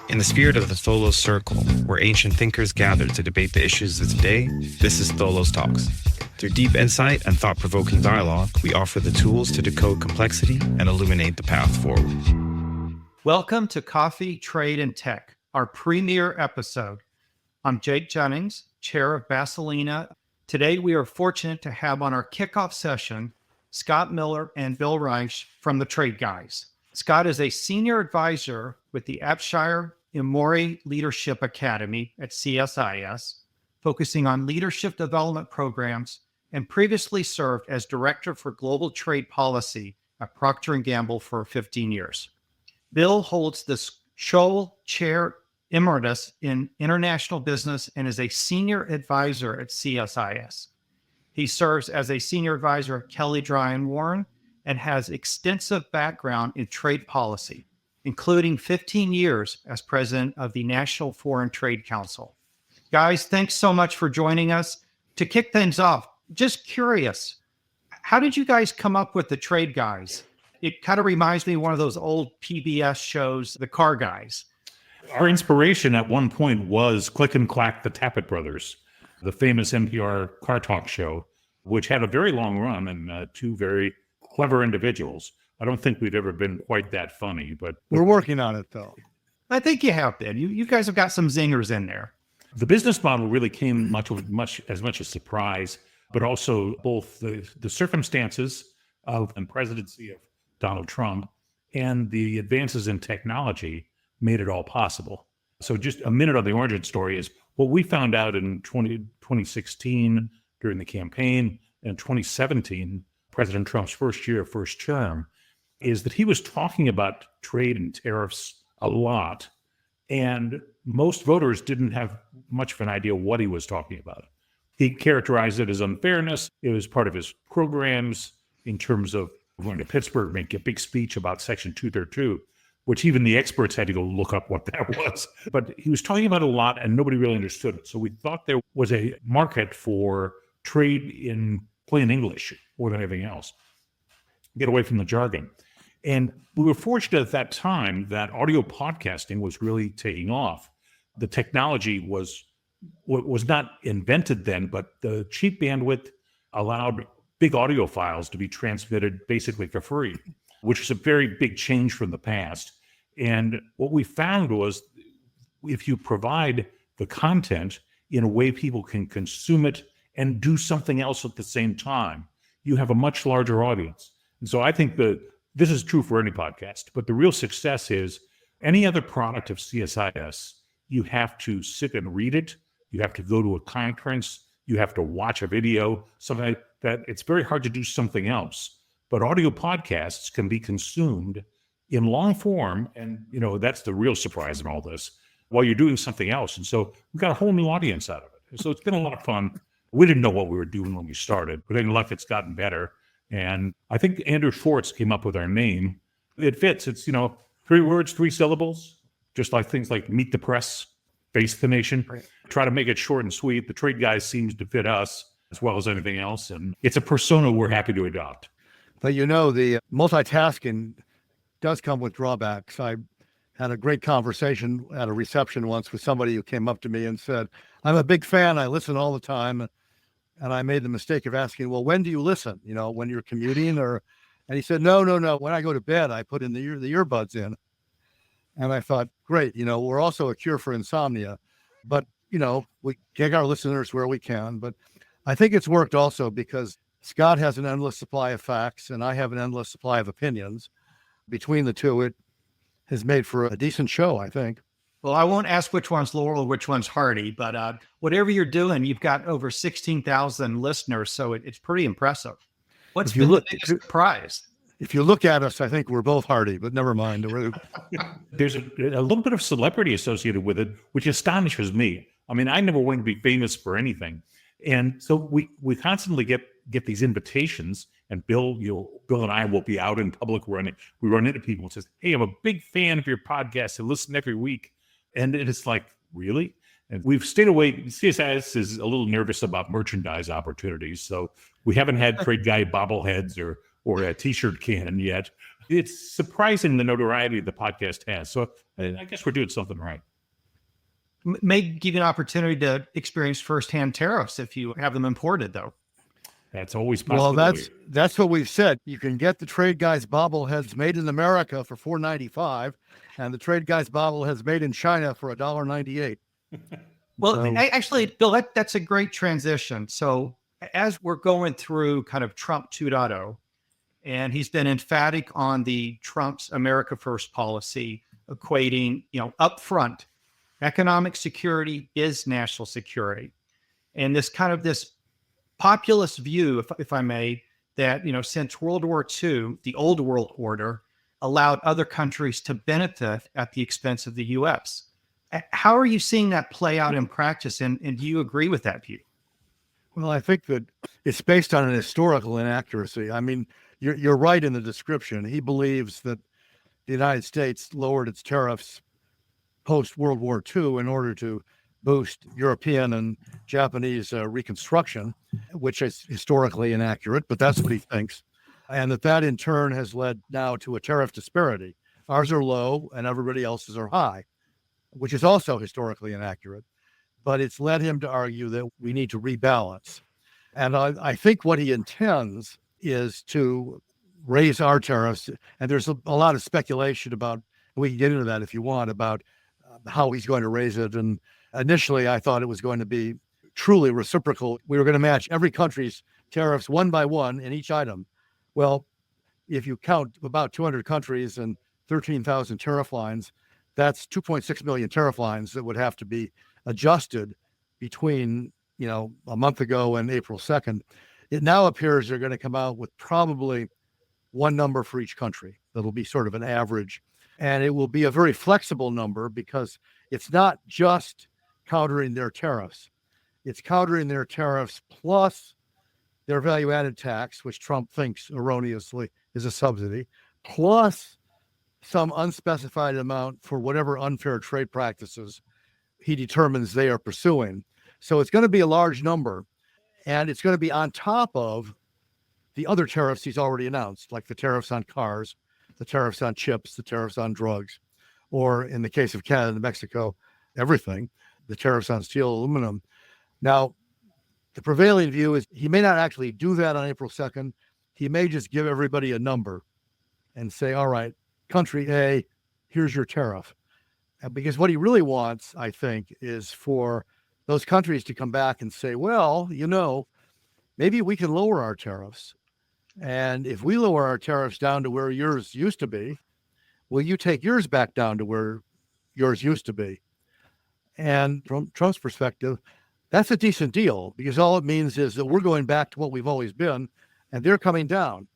In the spirit of the Tholos Circle, where ancient thinkers gathered to debate the issues of today, this is Tholos Talks. Through deep insight and thought-provoking dialogue, we offer the tools to decode complexity and illuminate the path forward. Welcome to Coffee, Trade, and Tech, our premiere episode. I'm Jennings, Chair of Basilinna. Today, we are fortunate to have on our kickoff session Scott Miller and Bill Reinsch from the Trade Guys. Scott is a senior advisor with the Apshire Emory Leadership Academy at CSIS, focusing on leadership development programs, and previously served as Director for Global Trade Policy at Procter & Gamble for 15 years. Bill holds the Tholos Chair Emeritus in International Business and is a Senior Advisor at CSIS. He serves as a Senior Advisor at Kelly Dry & Warren and has extensive background in trade policy, including 15 years as President of the National Foreign Trade Council. Guys, thanks so much for joining us. To kick things off, just curious, how did you guys come up with the Trade Guys? It kind of reminds me of one of those old PBS shows, The Car Guys. Our inspiration at one point was Click and Clack, the Tappet Brothers, the famous NPR car talk show, which had a very long run and two very clever individuals. I don't think we'd ever been quite that funny, but we're working on it, though. I think you have been. You guys have got some zingers in there. The business model really came much a surprise, but also both the circumstances of the presidency of Donald Trump and the advances in technology made it all possible. So just a minute on the origin story is what we found out in 2016 during the campaign, and 2017, President Trump's first term, is that he was talking about trade and tariffs a lot, and most voters didn't have much of an idea what he was talking about. He characterized it as unfairness. It was part of his programs in terms of going to Pittsburgh, make a big speech about Section 232, which even the experts had to go look up what that was. But he was talking about it a lot, and nobody really understood it. So we thought there was a market for trade in plain English more than anything else. Get away from the jargon. And we were fortunate at that time that audio podcasting was really taking off. The technology was not invented then, but the cheap bandwidth allowed big audio files to be transmitted basically for free, which is a very big change from the past. And what we found was if you provide the content in a way people can consume it and do something else at the same time, you have a much larger audience. And so I think that this is true for any podcast, but the real success is any other product of CSIS, you have to sit and read it. You have to go to a conference. You have to watch a video, something that it's very hard to do something else. But audio podcasts can be consumed in long form. And, that's the real surprise in all this while you're doing something else. And so we got a whole new audience out of it. So it's been a lot of fun. We didn't know what we were doing when we started, but in luck, it's gotten better. And I think Andrew Schwartz came up with our name. It fits. It's, 3 words, 3 syllables, just like things like meet the press, face the nation. Right. Try to make it short and sweet. The Trade Guys seems to fit us as well as anything else. And it's a persona we're happy to adopt. But the multitasking does come with drawbacks. I had a great conversation at a reception once with somebody who came up to me and said, I'm a big fan. I listen all the time. And I made the mistake of asking, well, when do you listen? When you're commuting and he said, no. When I go to bed, I put in the earbuds in. And I thought, great. We're also a cure for insomnia, but we take our listeners where we can. But I think it's worked also because Scott has an endless supply of facts and I have an endless supply of opinions. Between the two, it has made for a decent show, I think. Well, I won't ask which one's Laurel, which one's Hardy, but whatever you're doing, you've got over 16,000 listeners, so it's pretty impressive. What's been the biggest surprise? If you look at us, I think we're both Hardy, but never mind. There's a little bit of celebrity associated with it, which astonishes me. I mean, I never wanted to be famous for anything. And so we constantly get these invitations, and Bill and I will be out in public running. We run into people and says, hey, I'm a big fan of your podcast. I listen every week. And it's like, really? And we've stayed away. CSIS is a little nervous about merchandise opportunities. So we haven't had Trade Guy bobbleheads or a T-shirt can yet. It's surprising the notoriety the podcast has. So I guess we're doing something right. May give you an opportunity to experience firsthand tariffs if you have them imported, though. That's always Well, possible. that's what we've said. You can get the Trade Guys bobbleheads made in America for $4.95, and the Trade Guys bobbleheads made in China for $1.98. Well, So- actually, Bill, that's a great transition. So as we're going through kind of Trump 2.0, and he's been emphatic on the Trump's America First policy, equating, upfront, economic security is national security. And this populist view, if I may, that, since World War II, the old world order allowed other countries to benefit at the expense of the U.S. How are you seeing that play out in practice? And do you agree with that view? Well, I think that it's based on an historical inaccuracy. I mean, you're right in the description. He believes that the United States lowered its tariffs post World War II in order to boost European and Japanese reconstruction, which is historically inaccurate, but that's what he thinks. And that in turn has led now to a tariff disparity. Ours are low and everybody else's are high, which is also historically inaccurate. But it's led him to argue that we need to rebalance. And I think what he intends is to raise our tariffs. And there's a lot of speculation about, we can get into that if you want, about how he's going to raise it. And initially, I thought it was going to be truly reciprocal. We were going to match every country's tariffs one by one in each item. Well, if you count about 200 countries and 13,000 tariff lines, that's 2.6 million tariff lines that would have to be adjusted between, a month ago and April 2nd. It now appears they're going to come out with probably one number for each country. That'll be sort of an average. And it will be a very flexible number because it's not just countering their tariffs. It's countering their tariffs plus their value-added tax, which Trump thinks erroneously is a subsidy, plus some unspecified amount for whatever unfair trade practices he determines they are pursuing. So it's going to be a large number, and it's going to be on top of the other tariffs he's already announced, like the tariffs on cars, the tariffs on chips, the tariffs on drugs, or in the case of Canada and Mexico, everything, the tariffs on steel, aluminum. Now, the prevailing view is he may not actually do that on April 2nd. He may just give everybody a number and say, all right, country A, here's your tariff. Because what he really wants, I think, is for those countries to come back and say, well, maybe we can lower our tariffs. And if we lower our tariffs down to where yours used to be, will you take yours back down to where yours used to be? And from Trump's perspective, that's a decent deal because all it means is that we're going back to what we've always been and they're coming down.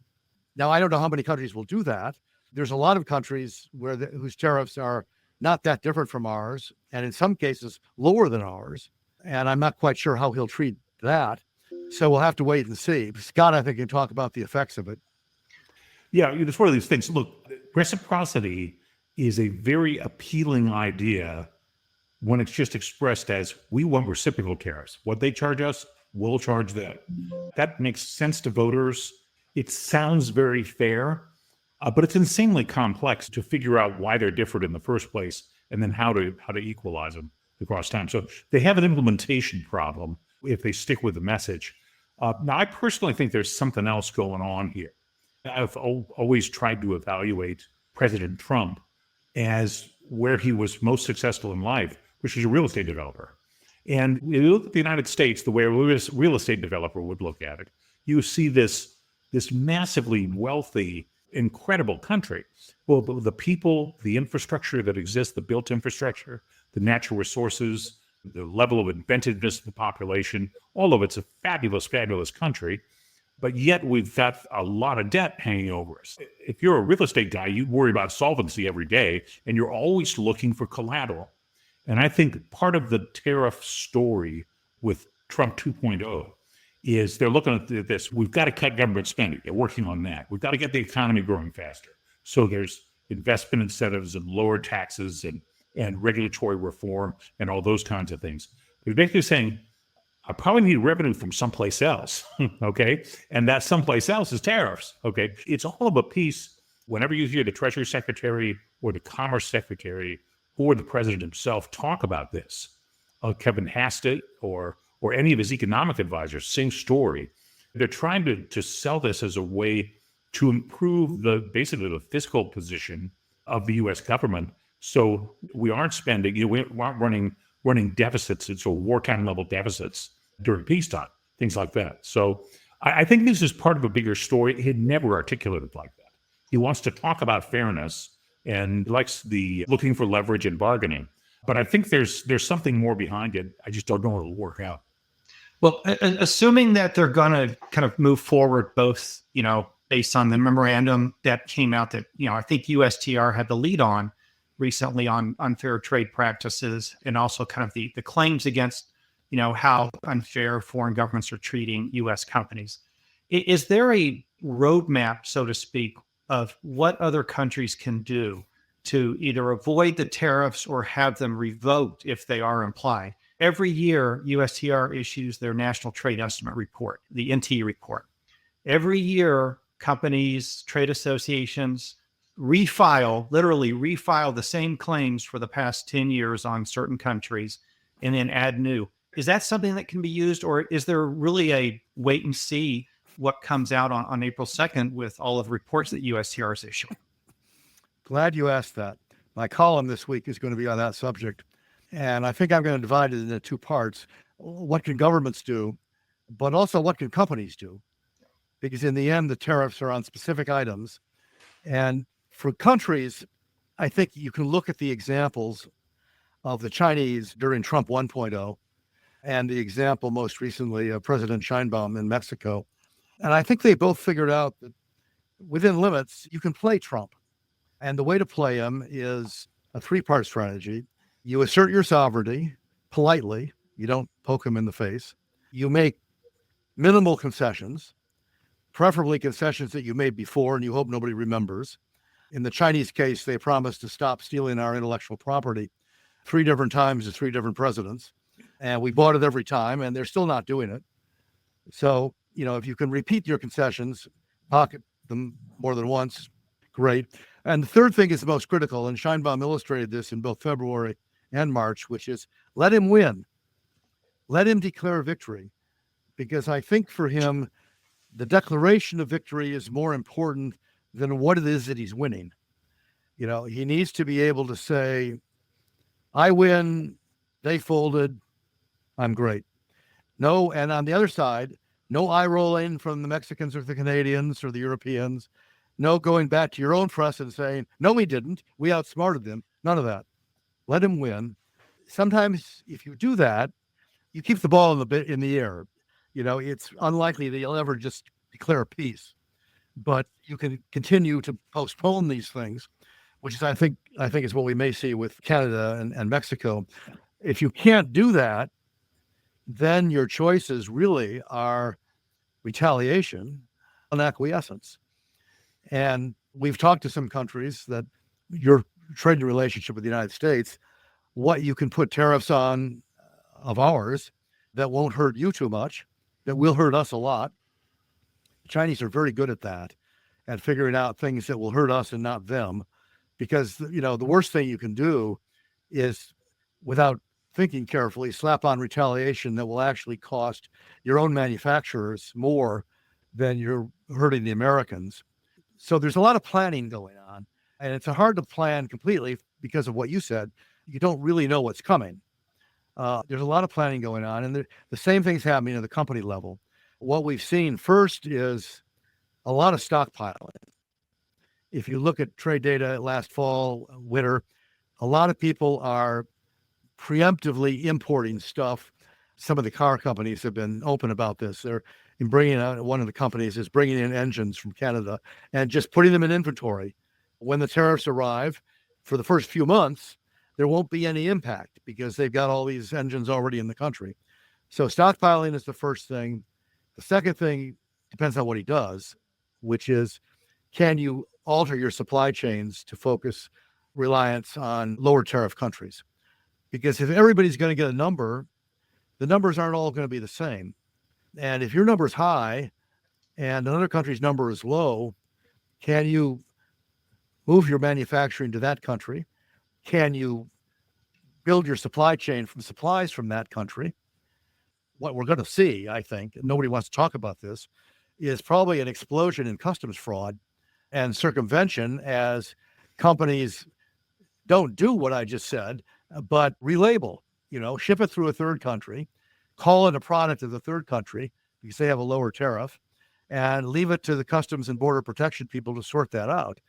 Now, I don't know how many countries will do that. There's a lot of countries whose tariffs are not that different from ours, and in some cases lower than ours. And I'm not quite sure how he'll treat that. So we'll have to wait and see. Scott, I think, can talk about the effects of it. Yeah, it's one of these things. Look, reciprocity is a very appealing idea when it's just expressed as we want reciprocal tariffs. What they charge us, we'll charge them. That makes sense to voters. It sounds very fair, but it's insanely complex to figure out why they're different in the first place and then how to equalize them across time. So they have an implementation problem if they stick with the message. Now, I personally think there's something else going on here. I've always tried to evaluate President Trump as where he was most successful in life, which is a real estate developer. And if you look at the United States, the way a real estate developer would look at it, you see this massively wealthy, incredible country. Well, the people, the infrastructure that exists, the built infrastructure, the natural resources, the level of inventiveness of the population, all of it's a fabulous, fabulous country. But yet we've got a lot of debt hanging over us. If you're a real estate guy, you worry about solvency every day, and you're always looking for collateral. And I think part of the tariff story with Trump 2.0 is they're looking at this. We've got to cut government spending. They're working on that. We've got to get the economy growing faster. So there's investment incentives and lower taxes and regulatory reform and all those kinds of things. They're basically saying, I probably need revenue from someplace else, okay? And that someplace else is tariffs, okay? It's all of a piece whenever you hear the Treasury Secretary or the Commerce Secretary or the President himself talk about this, Kevin Hastert or any of his economic advisors, same story. They're trying to sell this as a way to improve basically the fiscal position of the U.S. government. So we aren't spending, we aren't running deficits, it's wartime level deficits during peacetime, things like that. So I think this is part of a bigger story. He had never articulated like that. He wants to talk about fairness and likes the looking for leverage and bargaining. But I think there's something more behind it. I just don't know it'll work out. Well, assuming that they're going to kind of move forward, both, based on the memorandum that came out that, I think USTR had the lead on recently on unfair trade practices, and also kind of the claims against, how unfair foreign governments are treating U.S. companies. Is there a roadmap, so to speak, of what other countries can do to either avoid the tariffs or have them revoked if they are implied? Every year, USTR issues their National Trade Estimate Report, the NT report. Every year, companies, trade associations literally refile the same claims for the past 10 years on certain countries and then add new. Is that something that can be used, or is there really a wait and see what comes out on April 2nd with all of the reports that USTR is issuing? Glad you asked that. My column this week is going to be on that subject. And I think I'm going to divide it into two parts. What can governments do, but also what can companies do? Because in the end, the tariffs are on specific items. And for countries, I think you can look at the examples of the Chinese during Trump 1.0 and the example most recently of President Sheinbaum in Mexico. And I think they both figured out that within limits, you can play Trump. And the way to play him is a three-part strategy. You assert your sovereignty politely. You don't poke him in the face. You make minimal concessions, preferably concessions that you made before and you hope nobody remembers. In the Chinese case, they promised to stop stealing our intellectual property 3 different times to 3 different presidents. And we bought it every time, and they're still not doing it. So, if you can repeat your concessions, pocket them more than once, great. And the third thing is the most critical, and Sheinbaum illustrated this in both February and March, which is let him win. Let him declare victory. Because I think for him, the declaration of victory is more important than what it is that he's winning. He needs to be able to say, I win, they folded, I'm great. No, and on the other side, no eye rolling from the Mexicans or the Canadians or the Europeans. No going back to your own press and saying, no, we didn't. We outsmarted them. None of that. Let him win. Sometimes if you do that, you keep the ball in the air. It's unlikely that you'll ever just declare peace. But you can continue to postpone these things, which is, I think is what we may see with Canada and Mexico. If you can't do that, then your choices really are retaliation and acquiescence. And we've talked to some countries that your trading relationship with the United States, what you can put tariffs on of ours that won't hurt you too much, that will hurt us a lot. The Chinese are very good at that, at figuring out things that will hurt us and not them. Because, the worst thing you can do is, without thinking carefully, slap on retaliation that will actually cost your own manufacturers more than you're hurting the Americans. So there's a lot of planning going on, and it's hard to plan completely because of what you said. You don't really know what's coming. There's a lot of planning going on, and the same thing's happening at the company level. What we've seen first is a lot of stockpiling. If you look at trade data last fall, winter, a lot of people are preemptively importing stuff. Some of the car companies have been open about this. They're bringing out, one of the companies is bringing in engines from Canada and just putting them in inventory. When the tariffs arrive, for the first few months, there won't be any impact because they've got all these engines already in the country. So stockpiling is the first thing. The second thing depends on what he does, which is, can you alter your supply chains to focus reliance on lower tariff countries? Because if everybody's going to get a number, the numbers aren't all going to be the same. And if your number is high and another country's number is low, can you move your manufacturing to that country? Can you build your supply chain from supplies from that country? What we're going to see, I think, and nobody wants to talk about this, is probably an explosion in customs fraud and circumvention as companies don't do what I just said, but relabel, ship it through a third country, call it a product of the third country because they have a lower tariff, and leave it to the Customs and Border Protection people to sort that out.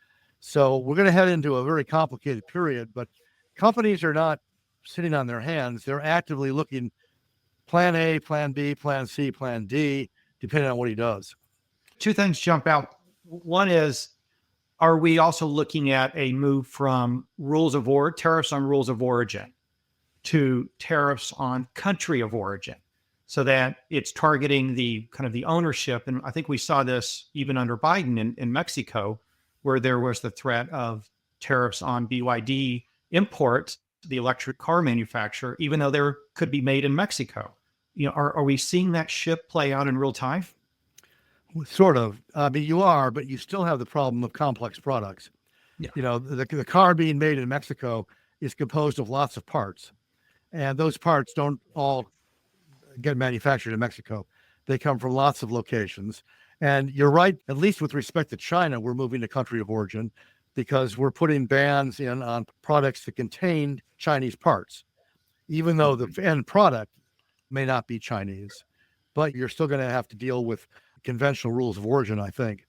So we're going to head into a very complicated period, but companies are not sitting on their hands. They're actively looking plan A, plan B, plan C, plan D, depending on what he does. Two things jump out. One is, are we also looking at a move from tariffs on rules of origin to tariffs on country of origin, so that it's targeting the kind of the ownership? And I think we saw this even under Biden in Mexico, where there was the threat of tariffs on BYD imports, the electric car manufacturer, even though they could be made in Mexico. Are we seeing that shift play out in real time? Sort of. I mean, you are, but you still have the problem of complex products. Yeah. The car being made in Mexico is composed of lots of parts, and those parts don't all get manufactured in Mexico. They come from lots of locations. And you're right, at least with respect to China, we're moving to country of origin because we're putting bans in on products that contain Chinese parts, even though the end product may not be Chinese. But you're still going to have to deal with conventional rules of origin, I think.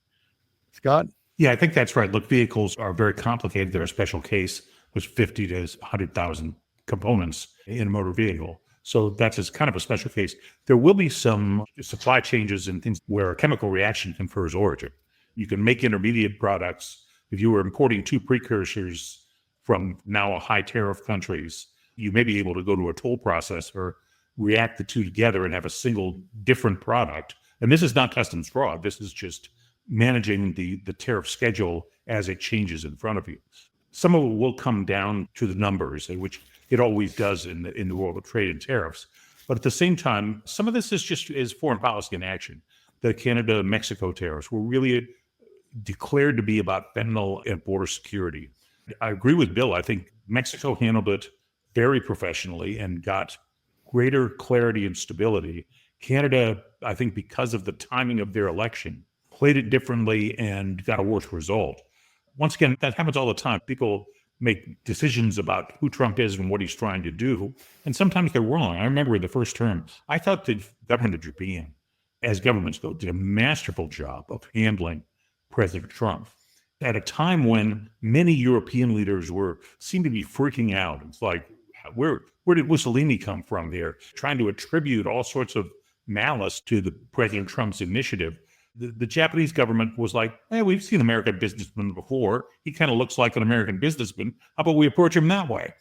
Scott? Yeah, I think that's right. Look, vehicles are very complicated. They're a special case with 50 to 100,000 components in a motor vehicle. So that's kind of a special case. There will be some supply changes and things where a chemical reaction confers origin. You can make intermediate products. If you were importing two precursors from now high tariff countries, you may be able to go to a toll processor, react the two together and have a single different product. And this is not customs fraud. This is just managing the tariff schedule as it changes in front of you. Some of it will come down to the numbers, which it always does in the world of trade and tariffs. But at the same time, some of this is foreign policy in action. The Canada-Mexico tariffs were really declared to be about fentanyl and border security. I agree with Bill. I think Mexico handled it very professionally and got greater clarity and stability. Canada, I think because of the timing of their election, played it differently and got a worse result. Once again, that happens all the time. People make decisions about who Trump is and what he's trying to do, and sometimes they're wrong. I remember the first term, I thought the government of Japan, as governments go, did a masterful job of handling President Trump at a time when many European leaders seemed to be freaking out. It's like, where did Mussolini come from there? Trying to attribute all sorts of malice to the President Trump's initiative. The Japanese government was like, hey, we've seen American businessmen before. He kind of looks like an American businessman. How about we approach him that way?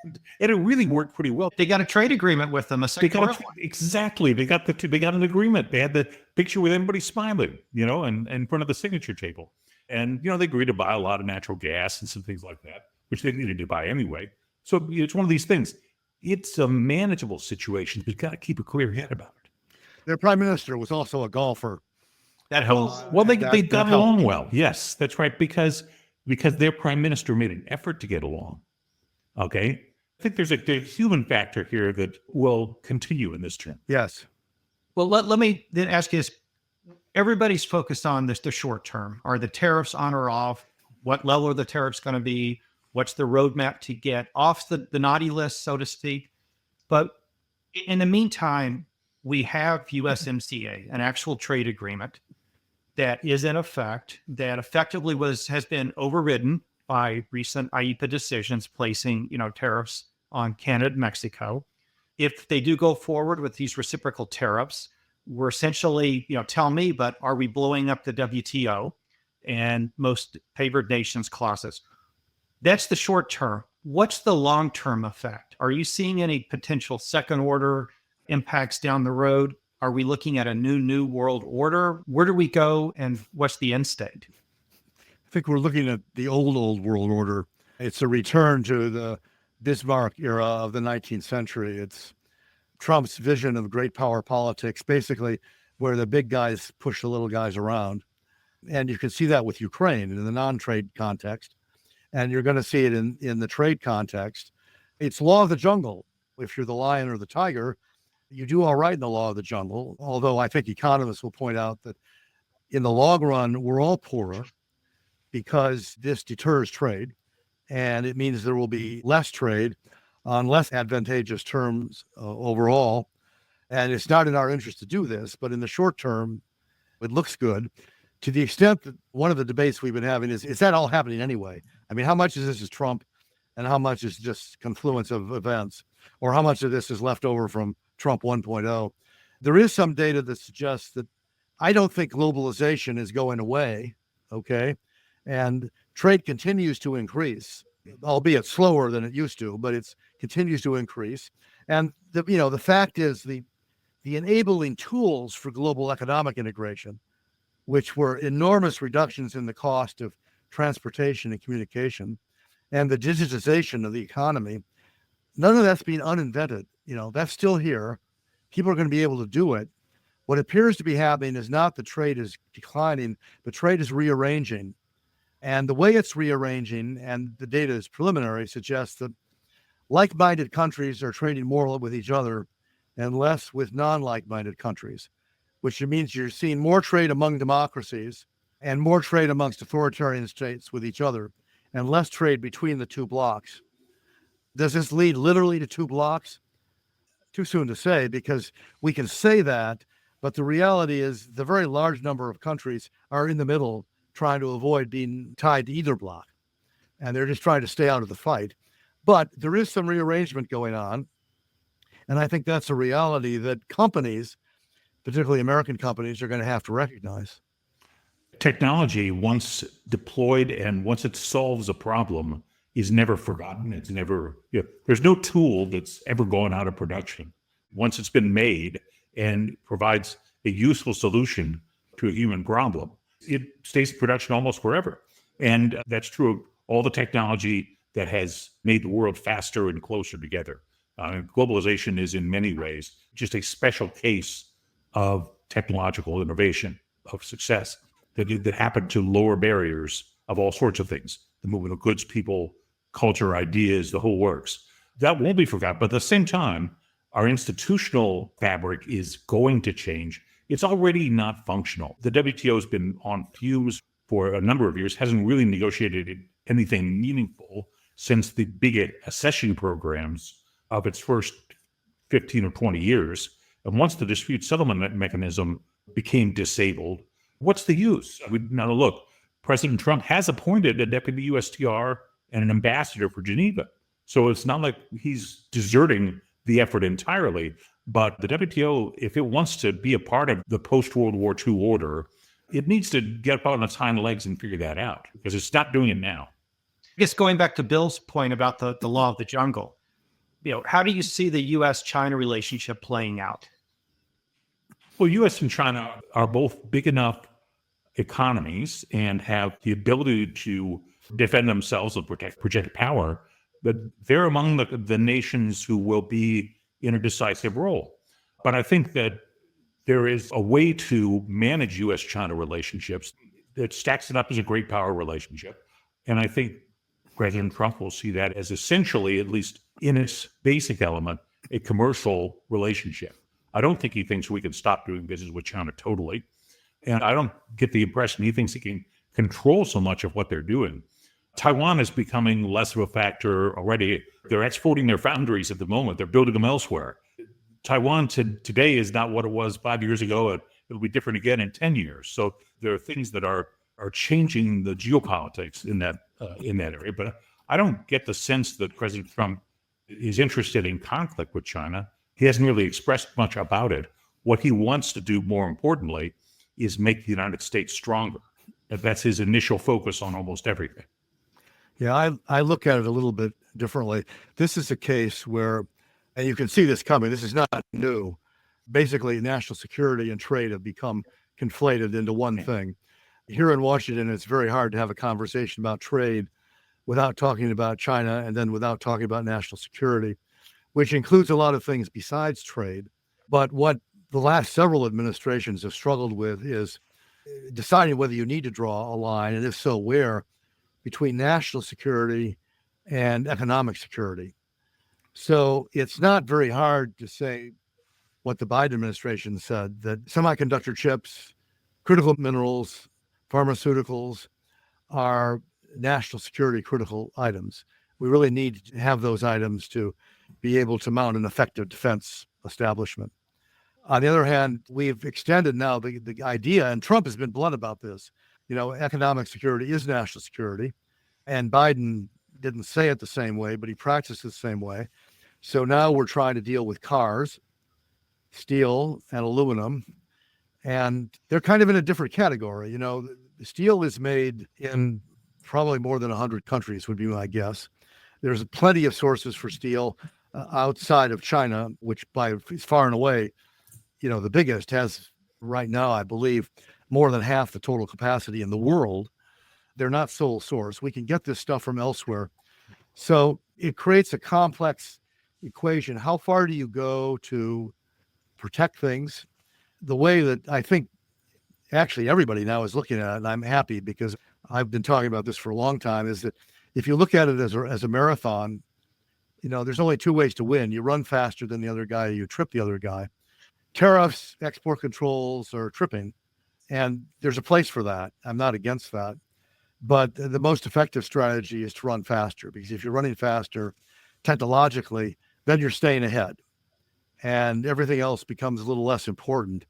And it really worked pretty well. They got a trade agreement with them. Exactly. They got an agreement. They had the picture with everybody smiling, and in front of the signature table. And, they agreed to buy a lot of natural gas and some things like that, which they needed to buy anyway. So it's one of these things. It's a manageable situation. You've got to keep a clear head about it. Their prime minister was also a golfer. That helps. Well, they got along well. Yes, that's right. Because their prime minister made an effort to get along. Okay. I think there's a human factor here that will continue in this term. Yes. Well, let me then ask you this. Everybody's focused on the short term. Are the tariffs on or off? What level are the tariffs going to be? What's the roadmap to get off the naughty list, so to speak? But in the meantime, we have USMCA, an actual trade agreement that is in effect, that effectively has been overridden by recent IEEPA decisions placing, tariffs on Canada and Mexico. If they do go forward with these reciprocal tariffs, we're essentially, tell me, but are we blowing up the WTO and most favored nations clauses? That's the short term. What's the long-term effect? Are you seeing any potential second order impacts down the road? Are we looking at a new world order? Where do we go and what's the end state? I think we're looking at the old world order. It's a return to the Bismarck era of the 19th century. It's Trump's vision of great power politics, basically where the big guys push the little guys around. And you can see that with Ukraine in the non-trade context. And you're going to see it in the trade context. It's law of the jungle. If you're the lion or the tiger, you do all right in the law of the jungle. Although I think economists will point out that in the long run, we're all poorer because this deters trade. And it means there will be less trade on less advantageous terms overall. And it's not in our interest to do this, but in the short term, it looks good. To the extent that one of the debates we've been having is that all happening anyway? I mean, how much of this is Trump and how much is just confluence of events, or how much of this is left over from Trump 1.0? There is some data that suggests that I don't think globalization is going away, okay? And trade continues to increase, albeit slower than it used to, but it continues to increase. And the fact is the enabling tools for global economic integration, which were enormous reductions in the cost of transportation and communication, and the digitization of the economy, none of that's been uninvented. That's still here. People are going to be able to do it. What appears to be happening is not that trade is declining, but trade is rearranging. And the way it's rearranging, and the data is preliminary, suggests that like-minded countries are trading more with each other and less with non-like-minded countries, which means you're seeing more trade among democracies and more trade amongst authoritarian states with each other, and less trade between the two blocks. Does this lead literally to two blocks? Too soon to say, because we can say that, but the reality is the very large number of countries are in the middle trying to avoid being tied to either block. And they're just trying to stay out of the fight. But there is some rearrangement going on. And I think that's a reality that companies, particularly American companies, are going to have to recognize. Technology, once deployed and once it solves a problem, is never forgotten. It's never, there's no tool that's ever gone out of production. Once it's been made and provides a useful solution to a human problem, it stays in production almost forever. And that's true of all the technology that has made the world faster and closer together. Globalization is in many ways just a special case of technological innovation, of success that happened to lower barriers of all sorts of things, the movement of goods, people, culture, ideas, the whole works. That won't be forgotten. But at the same time, our institutional fabric is going to change. It's already not functional. The WTO has been on fumes for a number of years, hasn't really negotiated anything meaningful since the big accession programs of its first 15 or 20 years. And once the dispute settlement mechanism became disabled, what's the use? Now look, President Trump has appointed a deputy USTR and an ambassador for Geneva. So it's not like he's deserting the effort entirely. But the WTO, if it wants to be a part of the post-World War II order, it needs to get up on its hind legs and figure that out, because it's not doing it now. I guess going back to Bill's point about the law of the jungle, how do you see the U.S.-China relationship playing out? Well, U.S. and China are both big enough economies and have the ability to defend themselves and project power, but they're among the nations who will be in a decisive role. But I think that there is a way to manage U.S.-China relationships that stacks it up as a great power relationship. And I think President Trump will see that as essentially, at least in its basic element, a commercial relationship. I don't think he thinks we can stop doing business with China totally. And I don't get the impression he thinks he can control so much of what they're doing. Taiwan is becoming less of a factor already. They're exporting their foundries at the moment. They're building them elsewhere. Taiwan today is not what it was 5 years ago. It'll be different again in 10 years. So there are things that are changing the geopolitics in that area. But I don't get the sense that President Trump is interested in conflict with China. He hasn't really expressed much about it. What he wants to do, more importantly, is make the United States stronger. That's his initial focus on almost everything. Yeah, I look at it a little bit differently. This is a case where, and you can see this coming, this is not new. Basically, national security and trade have become conflated into one thing. Here in Washington, it's very hard to have a conversation about trade without talking about China and then without talking about national security, which includes a lot of things besides trade. But what the last several administrations have struggled with is deciding whether you need to draw a line, and if so, where, between national security and economic security. So it's not very hard to say what the Biden administration said, that semiconductor chips, critical minerals, pharmaceuticals are national security critical items. We really need to have those items to be able to mount an effective defense establishment. On the other hand, we've extended now the idea, and Trump has been blunt about this, economic security is national security. And Biden didn't say it the same way, but he practiced the same way. So now we're trying to deal with cars, steel, and aluminum. And they're kind of in a different category. Steel is made in probably more than 100 countries, would be my guess. There's plenty of sources for steel outside of China, which by far and away, the biggest, has right now, I believe, more than half the total capacity in the world. They're not sole source. We can get this stuff from elsewhere. So it creates a complex equation. How far do you go to protect things? The way that I think actually everybody now is looking at it, and I'm happy because I've been talking about this for a long time, is that if you look at it as a marathon, there's only two ways to win. You run faster than the other guy, or you trip the other guy. Tariffs, export controls, or tripping, and there's a place for that. I'm not against that. But the most effective strategy is to run faster, because if you're running faster, technologically, then you're staying ahead and everything else becomes a little less important.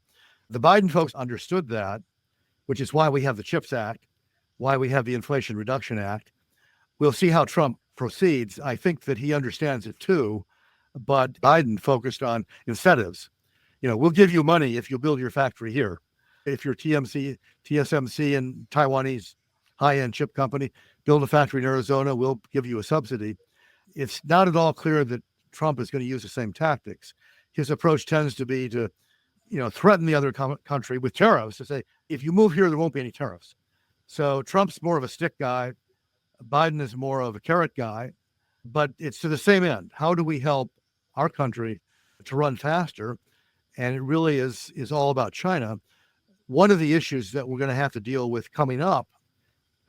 The Biden folks understood that, which is why we have the CHIPS Act, why we have the Inflation Reduction Act. We'll see how Trump proceeds. I think that he understands it too, but Biden focused on incentives. We'll give you money if you build your factory here. If you're TSMC and Taiwanese high-end chip company, build a factory in Arizona, we'll give you a subsidy. It's not at all clear that Trump is going to use the same tactics. His approach tends to be to, threaten the other country with tariffs, to say, if you move here, there won't be any tariffs. So Trump's more of a stick guy. Biden is more of a carrot guy, but it's to the same end. How do we help our country to run faster? And it really is all about China. One of the issues that we're going to have to deal with coming up,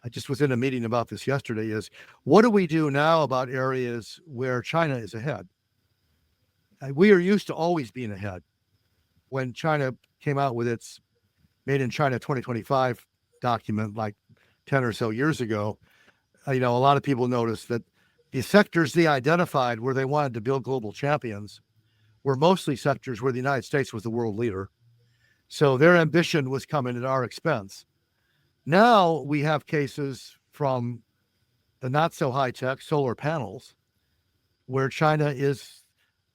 I just was in a meeting about this yesterday, is what do we do now about areas where China is ahead? We are used to always being ahead. When China came out with its Made in China 2025 document like 10 or so years ago, a lot of people noticed that the sectors they identified where they wanted to build global champions were mostly sectors where the United States was the world leader. So their ambition was coming at our expense. Now we have cases from the not so high tech solar panels where China is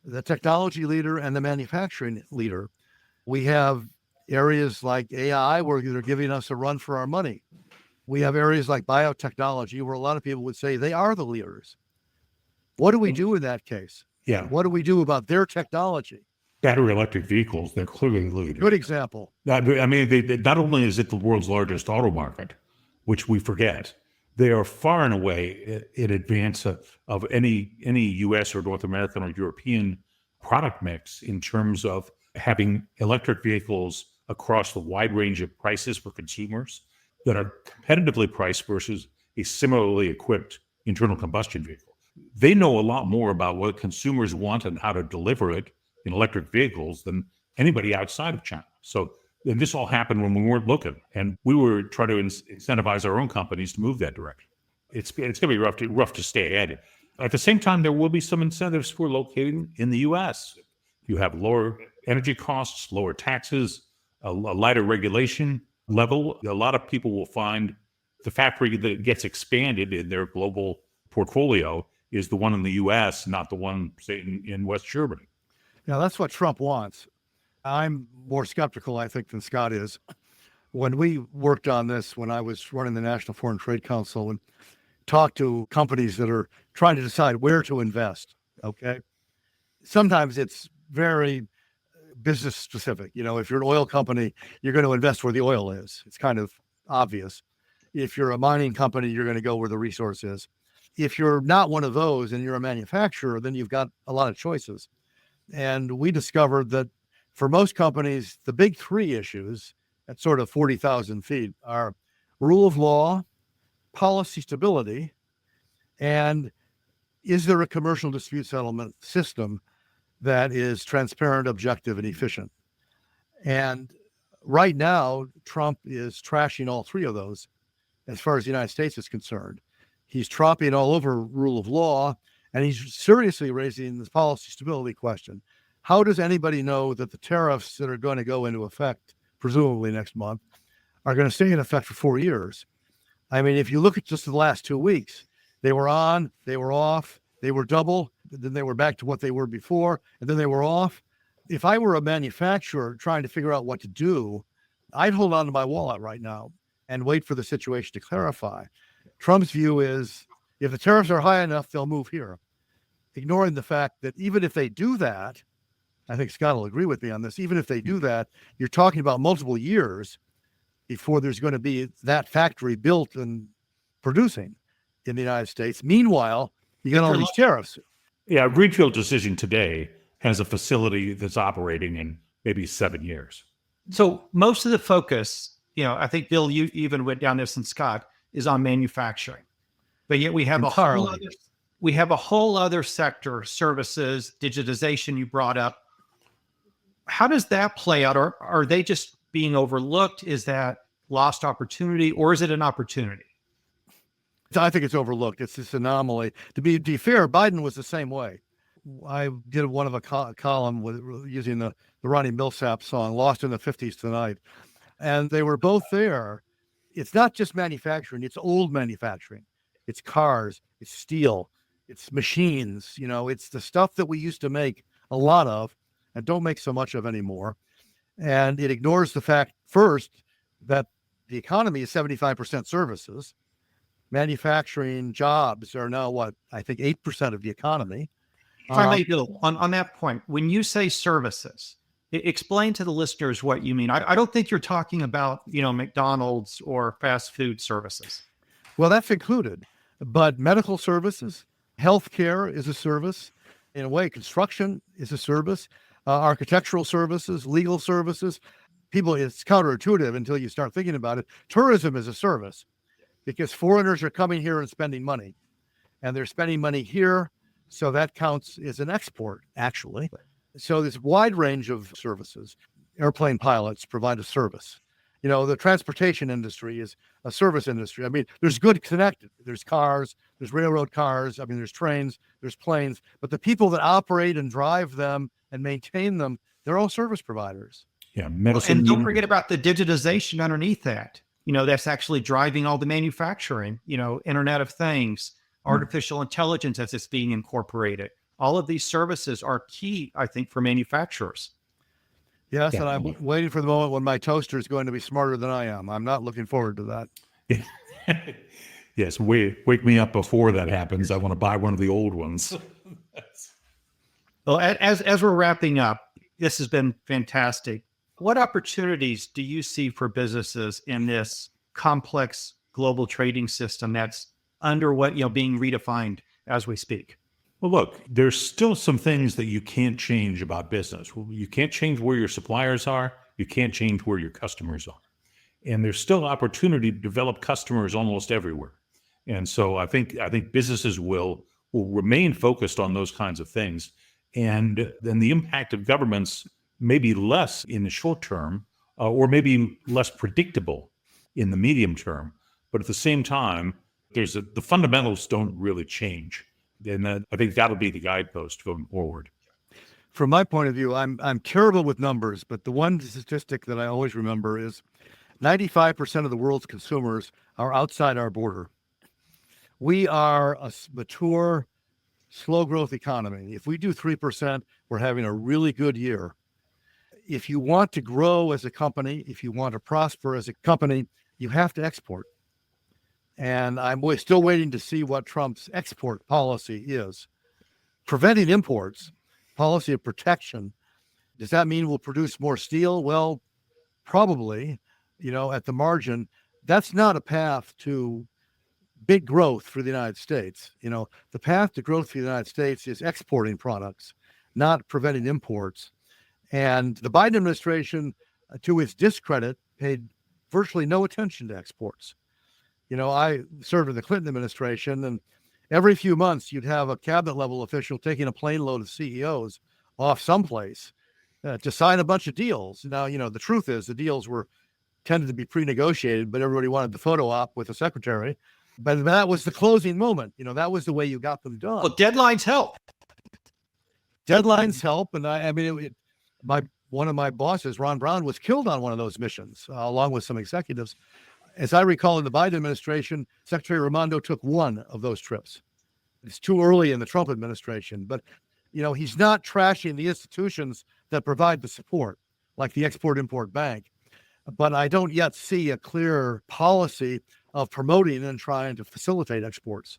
the technology leader and the manufacturing leader. We have areas like AI where they're giving us a run for our money. We have areas like biotechnology where a lot of people would say they are the leaders. What do we do in that case? Yeah. What do we do about their technology? Battery electric vehicles, they're clearly leaders. Good example. I mean, not only is it the world's largest auto market, which we forget, they are far and away in advance of any U.S. or North American or European product mix in terms of having electric vehicles across the wide range of prices for consumers that are competitively priced versus a similarly equipped internal combustion vehicle. They know a lot more about what consumers want and how to deliver it in electric vehicles than anybody outside of China. So, and this all happened when we weren't looking, and we were trying to incentivize our own companies to move that direction. It's going to be rough to stay ahead. At the same time, there will be some incentives for locating in the U.S. You have lower energy costs, lower taxes, a lighter regulation level. A lot of people will find the factory that gets expanded in their global portfolio is the one in the U.S., not the one, say, in West Germany. Now, that's what Trump wants. I'm more skeptical, I think, than Scott is. When we worked on this, when I was running the National Foreign Trade Council and talked to companies that are trying to decide where to invest, okay? Sometimes it's very business specific. If you're an oil company, you're going to invest where the oil is. It's kind of obvious. If you're a mining company, you're going to go where the resource is. If you're not one of those and you're a manufacturer, then you've got a lot of choices. And we discovered that for most companies, the big three issues, at sort of 40,000 feet are rule of law, policy stability, and is there a commercial dispute settlement system that is transparent, objective, and efficient? And right now, Trump is trashing all three of those as far as the United States is concerned. He's tromping all over rule of law, and he's seriously raising this policy stability question. How does anybody know that the tariffs that are going to go into effect, presumably next month, are going to stay in effect for 4 years? I mean, if you look at just the last 2 weeks, they were on, they were off, they were double, then they were back to what they were before, and then they were off. If I were a manufacturer trying to figure out what to do, I'd hold on to my wallet right now and wait for the situation to clarify. Trump's view is if the tariffs are high enough, they'll move here, ignoring the fact that even if they do that, I think Scott will agree with me on this, even if they do that, you're talking about multiple years before there's going to be that factory built and producing in the United States. Meanwhile, you got all these tariffs. Yeah, Greenfield Decision today has a facility that's operating in maybe 7 years. So most of the focus, I think, Bill, you even went down this, and Scott, is on manufacturing. But yet we have a whole other sector, services, digitization you brought up. How does that play out? Or are they just being overlooked? Is that lost opportunity, or is it an opportunity? I think it's overlooked. It's this anomaly. To be fair, Biden was the same way. I did one of a column using the Ronnie Millsap song, Lost in the 50s Tonight. And they were both there. It's not just manufacturing. It's old manufacturing. It's cars. It's steel. It's machines. It's the stuff that we used to make a lot of and don't make so much of anymore. And it ignores the fact, first, that the economy is 75% services. Manufacturing jobs are now, I think 8% of the economy. If I may, Bill, on that point, when you say services, explain to the listeners what you mean. I don't think you're talking about, McDonald's or fast food services. Well, that's included. But medical services, healthcare is a service. In a way, construction is a service. Architectural services, legal services. It's counterintuitive until you start thinking about it. Tourism is a service because foreigners are coming here and spending money. And they're spending money here, so that counts as an export, actually. So there's a wide range of services. Airplane pilots provide a service. The transportation industry is a service industry. I mean, there's good connected. There's cars, there's railroad cars. I mean, there's trains, there's planes. But the people that operate and drive them and maintain them, they're all service providers. Yeah, medicine. And don't forget about the digitization underneath that. That's actually driving all the manufacturing, Internet of Things, artificial intelligence as it's being incorporated. All of these services are key, I think, for manufacturers. Yes, and I'm waiting for the moment when my toaster is going to be smarter than I am. I'm not looking forward to that. Yes, wake me up before that happens. I want to buy one of the old ones. Well, as we're wrapping up, this has been fantastic. What opportunities do you see for businesses in this complex global trading system that's being redefined as we speak? Well, look, there's still some things that you can't change about business. You can't change where your suppliers are. You can't change where your customers are. And there's still opportunity to develop customers almost everywhere. And so I think businesses will remain focused on those kinds of things. And then the impact of governments may be less in the short term, or maybe less predictable in the medium term. But at the same time, the fundamentals don't really change. And I think that'll be the guidepost going forward. From my point of view, I'm terrible with numbers, but the one statistic that I always remember is 95% of the world's consumers are outside our border. We are a mature, slow growth economy. If we do 3%, we're having a really good year. If you want to grow as a company, if you want to prosper as a company, you have to export. And I'm still waiting to see what Trump's export policy is. Preventing imports, policy of protection, does that mean we'll produce more steel? Well, probably, at the margin. That's not a path to big growth for the United States. The path to growth for the United States is exporting products, not preventing imports. And the Biden administration, to its discredit, paid virtually no attention to exports. I served in the Clinton administration, and every few months you'd have a cabinet level official taking a plane load of CEOs off someplace to sign a bunch of deals. Now, the truth is the deals tended to be pre-negotiated, but everybody wanted the photo op with the secretary. But that was the closing moment. That was the way you got them done. Well, deadlines help. Deadlines help. And one of my bosses, Ron Brown, was killed on one of those missions, along with some executives. As I recall, in the Biden administration, Secretary Raimondo took one of those trips. It's too early in the Trump administration, but he's not trashing the institutions that provide the support, like the Export-Import Bank. But I don't yet see a clear policy of promoting and trying to facilitate exports.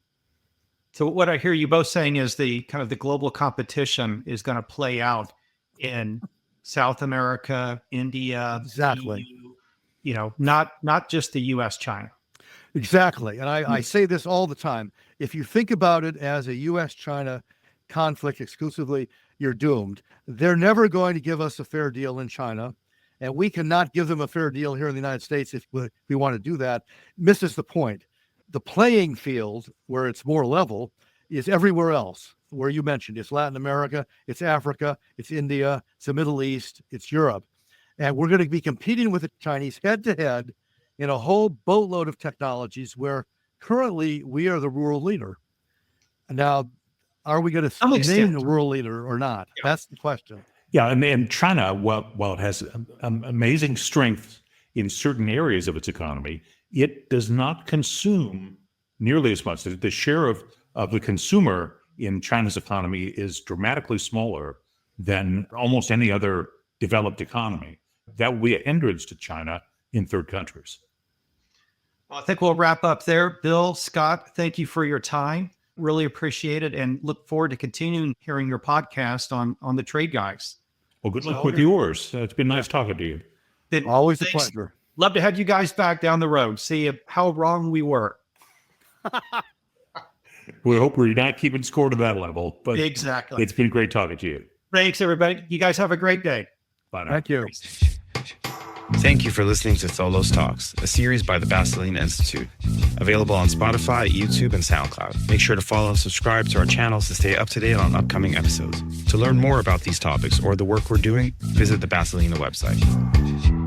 So what I hear you both saying is the global competition is going to play out in South America, India, Exactly. EU, not just the U.S., China. Exactly. And I say this all the time. If you think about it as a U.S.-China conflict exclusively, you're doomed. They're never going to give us a fair deal in China, and we cannot give them a fair deal here in the United States if we want to do that. Misses the point. The playing field, where it's more level, is everywhere else, where you mentioned. It's Latin America, it's Africa, it's India, it's the Middle East, it's Europe. And we're going to be competing with the Chinese head-to-head in a whole boatload of technologies where currently we are the world leader. Now, are we going to name the world leader or not? Yeah. That's the question. Yeah, and China, while it has amazing strength in certain areas of its economy, it does not consume nearly as much. The share of the consumer in China's economy is dramatically smaller than almost any other developed economy. That will be a hindrance to China in third countries. Well, I think we'll wrap up there. Bill, Scott, thank you for your time. Really appreciate it and look forward to continuing hearing your podcast on the trade guys. Well, good luck with yours. It's been nice talking to you. Always a pleasure. Love to have you guys back down the road. See how wrong we were. We hope we're not keeping score to that level. But exactly. It's been great talking to you. Thanks, everybody. You guys have a great day. Bye now. Thank you. Thank you for listening to Tholos Talks, a series by the Basilinna Institute. Available on Spotify, YouTube, and SoundCloud. Make sure to follow and subscribe to our channels to stay up to date on upcoming episodes. To learn more about these topics or the work we're doing, visit the Basilinna website.